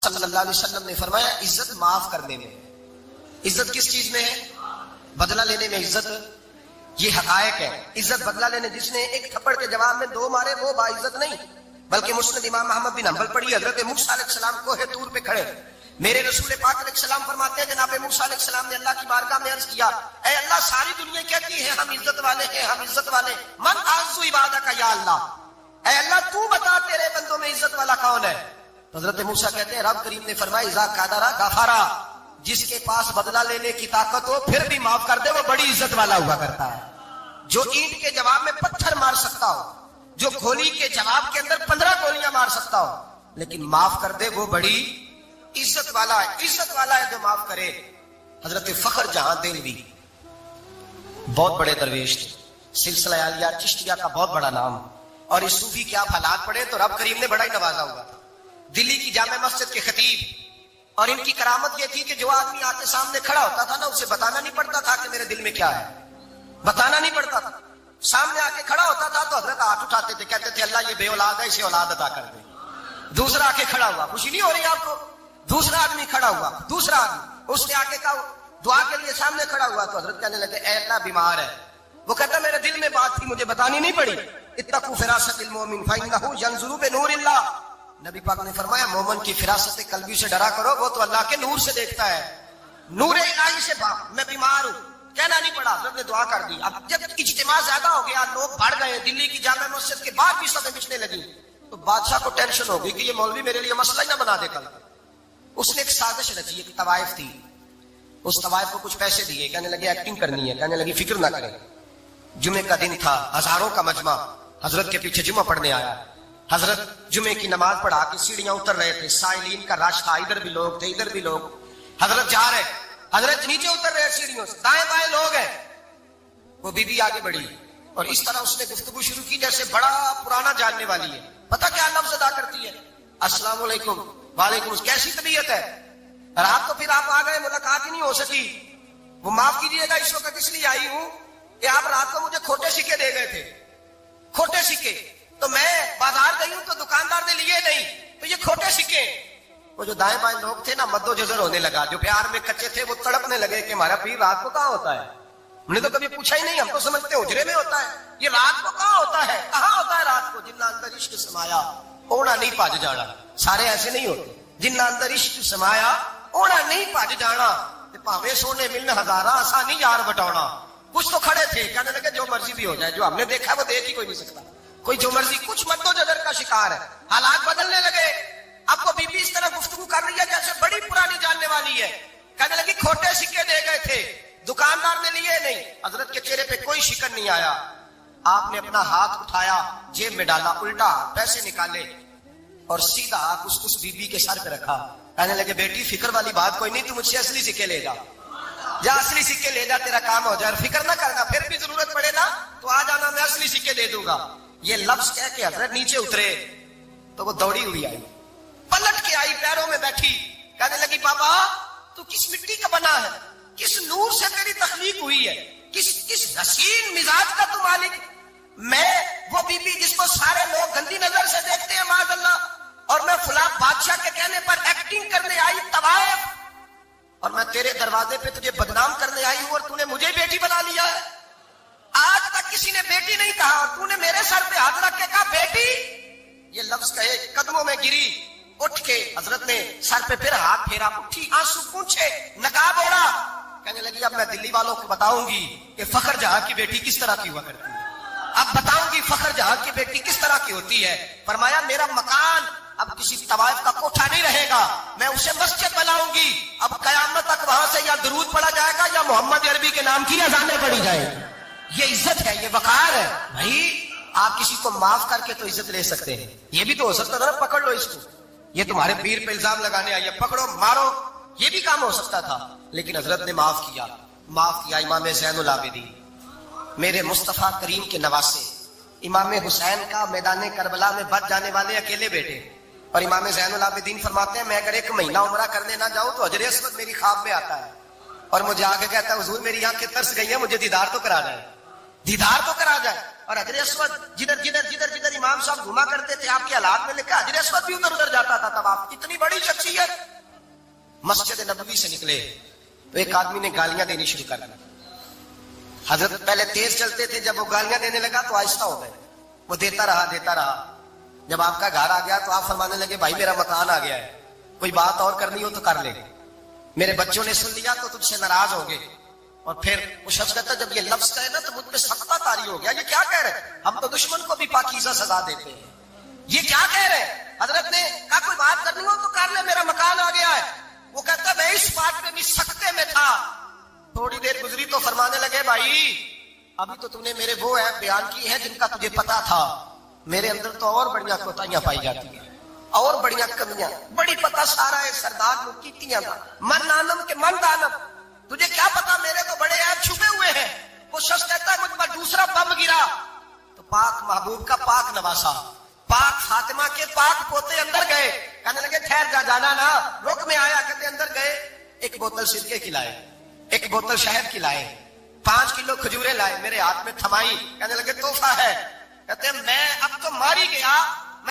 صلی اللہ علیہ وسلم نے فرمایا عزت معاف کرنے میں، عزت کس چیز میں ہے؟ بدلہ لینے میں عزت، یہ حقائق ہے۔ عزت بدلہ لینے، جس نے ایک تھپڑ کے جواب میں دو مارے وہ باعزت نہیں، بلکہ مسند امام احمد بن حنبل پڑھی، حضرت موسیٰ علیہ السلام کوہ طور پہ کھڑے، میرے رسول پاک علیہ السلام فرماتے ہیں جناب موسیٰ علیہ السلام نے اللہ کی بارگاہ میں عرض کیا، اے اللہ ساری دنیا کہتی ہے ہم عزت والے ہیں، ہم عزت والے، من اعز عبادک یا اللہ، اے اللہ تو بتا تیرے بندوں میں عزت والا کون ہے؟ حضرت موسیٰ کہتے ہیں رب کریم نے فرمایا اذا قدر غفرا، جس کے پاس بدلہ لینے کی طاقت ہو پھر بھی معاف کر دے وہ بڑی عزت والا ہوا کرتا ہے۔ جو اینٹ کے جواب میں پتھر مار سکتا ہو، جو گولی کے جواب کے اندر 15 گولیاں مار سکتا ہو لیکن معاف کر دے وہ بڑی عزت والا ہے۔ عزت والا ہے جو معاف کرے۔ حضرت فخر جہاں دہلوی بہت بڑے درویش تھے، سلسلہ عالیہ چشتیہ کا بہت بڑا نام، اور اس صوفی کے آپ حالات پڑھے تو رب کریم نے بڑا ہی نوازا ہوا تھا۔ دلی کی جامع مسجد کے خطیب، اور ان کی کرامت یہ تھی کہ جو آدمی آ کے سامنے کھڑا ہوتا تھا نا اسے بتانا نہیں پڑتا تھا کہ میرے دل میں کیا ہے، بتانا نہیں پڑتا تھا، سامنے آ کے کھڑا ہوتا تھا تو حضرت ہاتھ اٹھاتے تھے، کہتے تھے اللہ یہ بے اولاد ہے اسے اولاد عطا کر دے۔ دوسرا آ کے کھڑا ہوا، خوشی نہیں ہو رہی آپ کو؟ دوسرا آدمی کھڑا ہوا، دوسرا آدمی اس نے آ کے کہا دعا کے لیے سامنے کھڑا ہوا تو حضرت کہنے لگے اے اللہ بیمار ہے، وہ کہتا میرے دل میں بات تھی مجھے بتانی نہیں پڑی، اتقوا فراست المؤمن فإنه ينظر بنور اللہ، نبی پاک نے فرمایا مومن کی فراست قلبی سے ڈرا کرو، وہ تو اللہ کے نور سے دیکھتا ہے، نور الہی سے میں بیمار ہوں، کہنا نہیں پڑا، حضرت نے دعا کر دی۔ اب جب اجتماع زیادہ ہو گیا، لوگ بڑھ گئے، دلی کی جامع مسجد کے بعد بھی سطح بچنے لگی، تو بادشاہ کو ٹینشن ہو گئی کہ یہ مولوی میرے لیے مسئلہ ہی نہ بنا دے کل۔ اس نے ایک سازش رچی، ایک طوائف تھی، اس طوائف کو کچھ پیسے دیے، کہنے لگے ایکٹنگ کرنی ہے، کہنے لگی فکر نہ کریں۔ جمعے کا دن تھا، ہزاروں کا مجمع حضرت کے پیچھے جمعہ پڑھنے آیا، حضرت جمعے کی نماز پڑھا کے سیڑھیاں اتر رہے تھے، سائلین کا رش تھا، ادھر بھی لوگ تھے ادھر بھی لوگ، حضرت جا رہے، حضرت نیچے اتر رہے سیڑھیوں سے، دائیں بائیں لوگ ہیں، وہ بی بی آگے بڑھی اور اس طرح اس نے گفتگو شروع کی جیسے بڑا پرانا جاننے والی ہے، پتہ کیا لفظ ادا کرتی ہے؟ السلام علیکم، وعلیکم السلام، کیسی طبیعت ہے؟ رات کو پھر آپ آ گئے، ملاقات ہی نہیں ہو سکی، وہ معاف کیجیے گا اس وقت اس لیے آئی ہوں کہ آپ رات کو مجھے کھوٹے سکے دے گئے تھے، کھوٹے سکے، تو میں بازار گئی ہوں تو دکاندار نے لیے نہیں، تو یہ کھوٹے سکے۔ وہ جو دائیں بائیں لوگ تھے نا مد و جزر ہونے لگا، جو پیار میں کچے تھے وہ تڑپنے لگے کہ ہمارا پیر رات کو کہاں ہوتا ہے، ہم نے تو کبھی پوچھا ہی نہیں، ہم تو سمجھتے حجرے میں ہوتا ہے، یہ رات کو کہاں ہوتا ہے، کہاں ہوتا ہے رات کو؟ جنہ اندر عشق سمایا اونا نہیں پاج جانا، سارے ایسے نہیں ہوتے، جنہ اندر عشق سمایا اونا نہیں پاج جانا، پاوے سونے ملن ہزارہ آسانی یار بٹانا۔ کچھ تو کھڑے تھے، کہنے لگے جو مرضی بھی ہو جائے، جو ہم نے دیکھا وہ دیکھ ہی کوئی نہیں سکتا، کوئی جو مرضی، کچھ مد و جزر کا شکار ہے، حالات بدلنے لگے۔ اب وہ بی بی اس طرح گفتگو کر رہی ہے جیسے بڑی پرانی جاننے والی ہے، کہنے لگی کھوٹے سکے دے گئے تھے، دکاندار نے لیے نہیں۔ حضرت کے چہرے پہ کوئی شکن نہیں آیا، آپ نے اپنا ہاتھ اٹھایا، جیب میں ڈالا، الٹا پیسے نکالے اور سیدھا ہاتھ اس بی بی کے سر پہ رکھا، کہنے لگے بیٹی فکر والی بات کوئی نہیں، تو مجھ سے اصلی سکے لے جا، جا اصلی سکے لے جا، تیرا کام ہو جائے، اور فکر نہ کرنا، پھر بھی ضرورت پڑے نا تو آ جانا، میں اصلی سکے دے دوں گا۔ یہ لفظ کہہ کے حضرت نیچے اترے تو وہ دوڑی ہوئی آئی، پلٹ کے آئی، پیروں میں بیٹھی، کہنے لگی بابا تو کس مٹی کا بنا ہے، کس نور سے تیری تخلیق ہوئی ہے، کس حسین مزاج کا تو مالک؟ میں وہ بی بی جس کو سارے لوگ گندی نظر سے دیکھتے ہیں معاذ اللہ، اور میں فلاں بادشاہ کے کہنے پر ایکٹنگ کرنے آئی طوائف، اور میں تیرے دروازے پہ تجھے بدنام کرنے آئی ہوں اور تو نے مجھے بیٹی بنا لیا ہے۔ آج تک کسی نے بیٹی نہیں کہا اور تو نے میرے سر پہ ہاتھ رکھ کے کہا بیٹی، یہ لفظ کہے قدموں میں گری، اٹھ کے حضرت نے سر پہ پھر ہاتھ پھیرا، اٹھی، آنسو پوچھے، نقاب اوڑا، کہنے لگی اب میں دلی والوں کو بتاؤں گی کہ فخر جہاں کی بیٹی کس طرح کی ہوا کرتی ہے، اب بتاؤں گی فخر جہاں کی بیٹی کس طرح کی ہوتی ہے۔ فرمایا میرا مکان اب کسی طوائف کا کوٹھا نہیں رہے گا، میں اسے مسجد بناؤں گی، اب قیامت تک وہاں سے یا درود پڑھا جائے گا یا محمد عربی کے نام کی اذانیں پڑھی جائیں گی۔ یہ عزت ہے، یہ وقار ہے۔ بھائی آپ کسی کو معاف کر کے تو عزت لے سکتے ہیں، یہ بھی تو ہو سکتا تھا نا پکڑ لو اس کو، یہ تمہارے پیر پہ الزام لگانے آئیے، پکڑو مارو، یہ بھی کام ہو سکتا تھا، لیکن حضرت نے معاف کیا، معاف کیا۔ امام زین العابدین میرے مصطفیٰ کریم کے نواسے، امام حسین کا میدان کربلا میں بچ جانے والے اکیلے بیٹے، اور امام زین العابدین فرماتے ہیں میں اگر 1 مہینہ عمرہ کرنے نہ جاؤں تو حجر اسود میری خواب میں آتا ہے اور مجھے آگے کہتا ہے حضور میری آنکھیں ترس گئی ہیں، مجھے دیدار تو کرا جائے، دیدار تو کرا جائے۔ اور حجر اسود جدھر جدھر جدھر جدھر امام صاحب گھما کرتے تھے آپ کے حالات میں لکھا حجر اسود بھی ادھر ادھر جاتا تھا طواف. اتنی بڑی شخصیت. مسجد نبوی سے نکلے تو ایک آدمی نے گالیاں دینی شروع کر دی. حضرت پہلے تیز چلتے تھے, جب وہ گالیاں دینے لگا تو آہستہ ہو گئے. وہ دیتا رہا. جب آپ کا گھر آ گیا تو آپ فرمانے لگے بھائی میرا مکان آ گیا ہے, کوئی بات اور کرنی ہو تو کر لے. میرے بچوں نے سن لیا تو تجھ سے ناراض ہو گئے. اور پھر وہ شخص کہتا جب یہ لفظ کہے نا تو مجھ پہ سخت طاری ہو گیا, یہ کیا کہہ رہے ہیں, ہم تو دشمن کو بھی پاکیزہ سزا دیتے ہیں, یہ کیا کہہ رہے ہیں. حضرت نے کہا کوئی بات کرنی ہو تو کر لے, میرا مکان آ گیا ہے. وہ کہتا میں اس بات پہ بھی سختے میں تھا. تھوڑی دیر گزری تو فرمانے لگے بھائی ابھی تو تم نے میرے وہ ایپ بیان کی ہے جن کا تجھے پتا تھا, میرے اندر تو اور بڑیاں کوتاہیاں پائی جاتی ہیں, اور بڑیاں کمیاں, بڑی پتا سارا ہے سردار مکیتیاں کا من نانم کے من دانم, تجھے کیا پتا میرے تو بڑے عیب چھپے ہوئے ہیں. وہ شخص کہتا ہے مجھ پر دوسرا بم گرا تو پاک محبوب کا پاک نواسا, پاک فاطمہ کے پاک پوتے اندر گئے. کہنے لگے ٹھہر جا, جانا نا, رک میں آیا. کہتے اندر گئے, ایک بوتل سرکے کی لائے, ایک بوتل شہد کی لائے, 5 کلو کھجورے لائے, میرے ہاتھ میں تھمائی. کہنے لگے تحفہ ہے. کہتے میں اب تو ماری گیا,